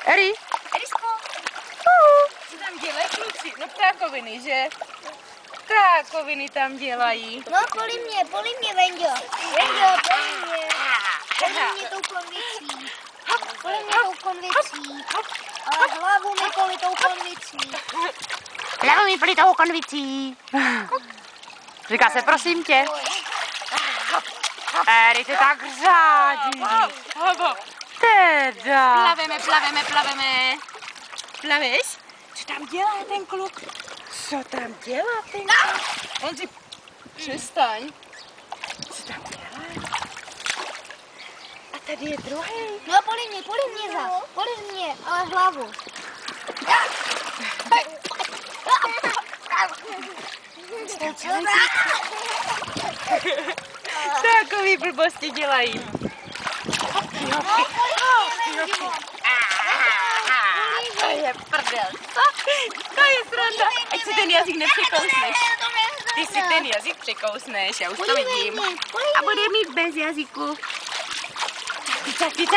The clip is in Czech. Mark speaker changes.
Speaker 1: Eri?
Speaker 2: Erisko, co tam dělají kluci? No ptákoviny, že? Ptákoviny tam dělají.
Speaker 3: No, poli mě, Venďo. Venďo, poli mě. Poli mě tou konvicí. Poli mě tou konvicí. Ale hlavu mi poli tou konvicí.
Speaker 1: Hlavu mi poli tou konvicí. Říká se prosím tě. Eri, ty tak řádí. Teda.
Speaker 2: Plaveme. Plaveš? Co tam dělá ten kluk? Co tam dělá ten kluk? On si... Přestaň. Co tam dělá? A tady je druhý.
Speaker 3: No, poli mě zas. Poli mě, ale hlavu.
Speaker 2: Takový blbosti dělají. To je prdel. Co? To je sranda. Ať si ten jazyk nepřekousneš. Ty si ten jazyk překousneš, já už to vidím. A bude mít bez jazyku. Čachty.